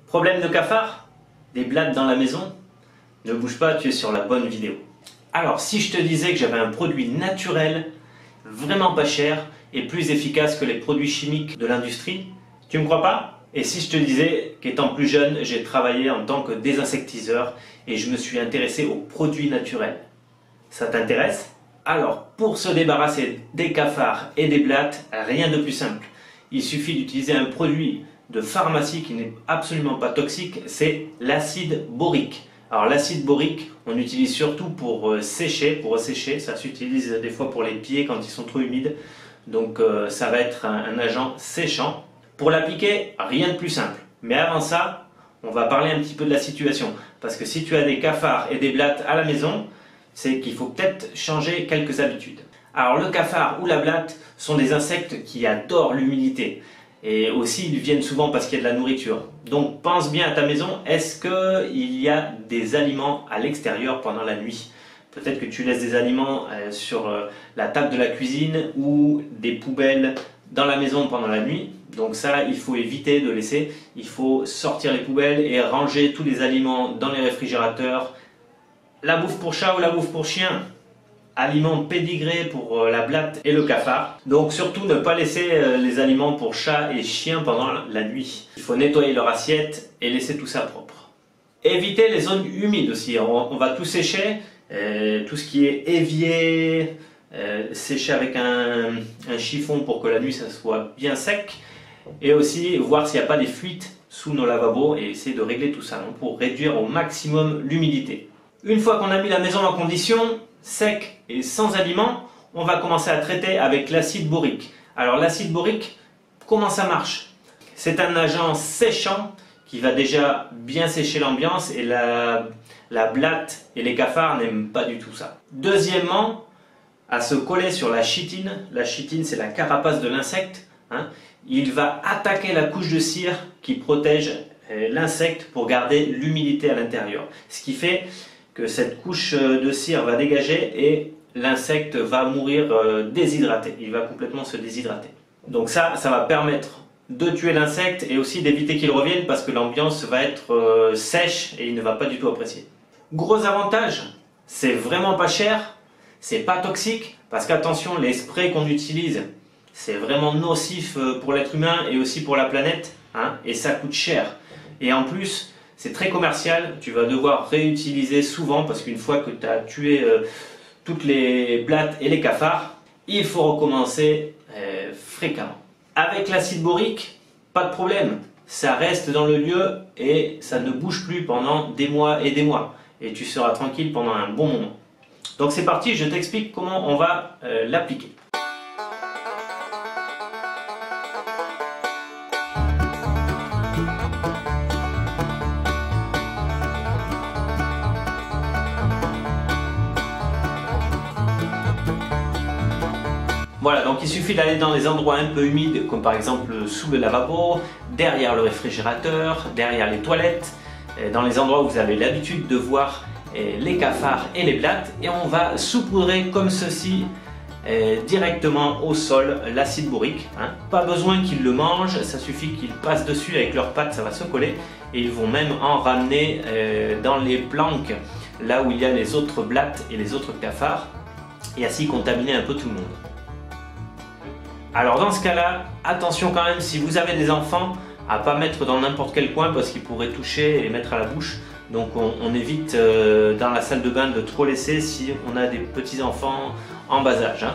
Problème de cafard? Des blattes dans la maison? Ne bouge pas, tu es sur la bonne vidéo. Alors, si je te disais que j'avais un produit naturel, vraiment pas cher et plus efficace que les produits chimiques de l'industrie, tu me crois pas? Et si je te disais qu'étant plus jeune, j'ai travaillé en tant que désinsectiseur et je me suis intéressé aux produits naturels? Ça t'intéresse? Alors, pour se débarrasser des cafards et des blattes, rien de plus simple. Il suffit d'utiliser un produit de pharmacie qui n'est absolument pas toxique, c'est l'acide borique. Alors l'acide borique, on utilise surtout pour sécher, pour ressécher, ça s'utilise des fois pour les pieds quand ils sont trop humides, donc ça va être un agent séchant. Pour l'appliquer, rien de plus simple. Mais avant ça, on va parler un petit peu de la situation, parce que si tu as des cafards et des blattes à la maison, c'est qu'il faut peut-être changer quelques habitudes. Alors le cafard ou la blatte sont des insectes qui adorent l'humidité. Et aussi, ils viennent souvent parce qu'il y a de la nourriture. Donc pense bien à ta maison, est-ce qu'il y a des aliments à l'extérieur pendant la nuit? Peut-être que tu laisses des aliments sur la table de la cuisine ou des poubelles dans la maison pendant la nuit. Donc ça, il faut éviter de laisser. Il faut sortir les poubelles et ranger tous les aliments dans les réfrigérateurs. La bouffe pour chat ou la bouffe pour chien? Aliments pédigrés pour la blatte et le cafard. Donc surtout ne pas laisser les aliments pour chat et chien pendant la nuit. Il faut nettoyer leur assiette et laisser tout ça propre. Éviter les zones humides aussi. On va tout sécher, tout ce qui est évier, sécher avec un chiffon pour que la nuit ça soit bien sec. Et aussi voir s'il n'y a pas des fuites sous nos lavabos et essayer de régler tout ça pour réduire au maximum l'humidité. Une fois qu'on a mis la maison en condition, sec et sans aliments, on va commencer à traiter avec l'acide borique. Alors l'acide borique, comment ça marche? C'est un agent séchant qui va déjà bien sécher l'ambiance et la blatte et les cafards n'aiment pas du tout ça. Deuxièmement, à se coller sur la chitine. La chitine, c'est la carapace de l'insecte. Il va attaquer la couche de cire qui protège l'insecte pour garder l'humidité à l'intérieur. Ce qui fait que cette couche de cire va dégager et l'insecte va mourir déshydraté. Il va complètement se déshydrater. Donc ça va permettre de tuer l'insecte et aussi d'éviter qu'il revienne parce que l'ambiance va être sèche et il ne va pas du tout apprécier. Gros avantage, c'est vraiment pas cher, c'est pas toxique parce qu'attention, les sprays qu'on utilise, c'est vraiment nocif pour l'être humain et aussi pour la planète et ça coûte cher. Et en plus, c'est très commercial, tu vas devoir réutiliser souvent parce qu'une fois que tu as tué toutes les blattes et les cafards, il faut recommencer fréquemment. Avec l'acide borique, pas de problème, ça reste dans le lieu et ça ne bouge plus pendant des mois et des mois. Et tu seras tranquille pendant un bon moment. Donc c'est parti, je t'explique comment on va l'appliquer. Voilà, donc il suffit d'aller dans les endroits un peu humides, comme par exemple sous le lavabo, derrière le réfrigérateur, derrière les toilettes, dans les endroits où vous avez l'habitude de voir les cafards et les blattes, et on va saupoudrer comme ceci directement au sol l'acide borique. Pas besoin qu'ils le mangent, ça suffit qu'ils passent dessus avec leurs pattes, ça va se coller, et ils vont même en ramener dans les planques, là où il y a les autres blattes et les autres cafards, et ainsi contaminer un peu tout le monde. Alors dans ce cas-là, attention quand même si vous avez des enfants à ne pas mettre dans n'importe quel coin parce qu'ils pourraient toucher et les mettre à la bouche. Donc on évite dans la salle de bain de trop laisser si on a des petits enfants en bas âge.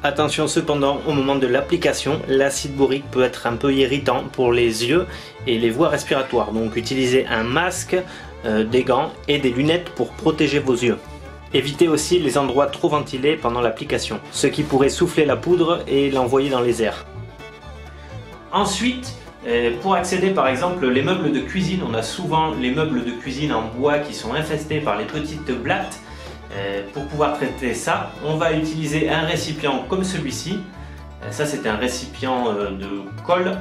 Attention cependant, au moment de l'application, l'acide borique peut être un peu irritant pour les yeux et les voies respiratoires. Donc utilisez un masque, des gants et des lunettes pour protéger vos yeux. Évitez aussi les endroits trop ventilés pendant l'application, ce qui pourrait souffler la poudre et l'envoyer dans les airs. Ensuite, pour accéder par exemple les meubles de cuisine, on a souvent les meubles de cuisine en bois qui sont infestés par les petites blattes. Pour pouvoir traiter ça, on va utiliser un récipient comme celui-ci. Ça c'est un récipient de colle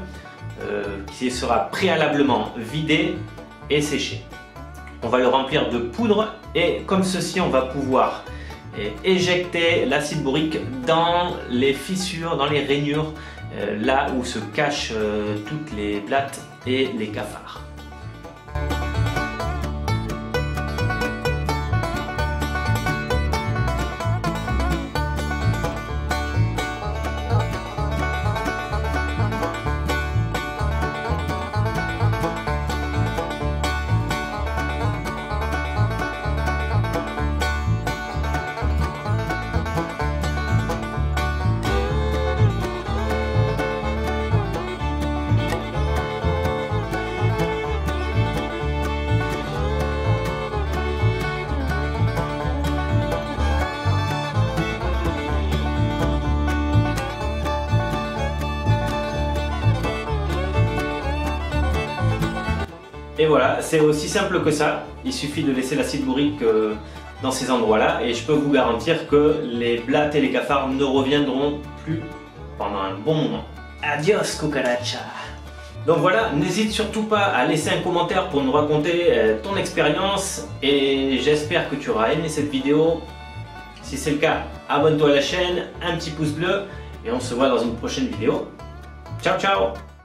qui sera préalablement vidé et séché. On va le remplir de poudre et comme ceci on va pouvoir éjecter l'acide borique dans les fissures, dans les rainures, là où se cachent toutes les blattes et les cafards. Et voilà, c'est aussi simple que ça. Il suffit de laisser l'acide bourrique dans ces endroits-là et je peux vous garantir que les blattes et les cafards ne reviendront plus pendant un bon moment. Adios cucaracha. Donc voilà, n'hésite surtout pas à laisser un commentaire pour nous raconter ton expérience et j'espère que tu auras aimé cette vidéo. Si c'est le cas, abonne-toi à la chaîne, un petit pouce bleu et on se voit dans une prochaine vidéo. Ciao ciao!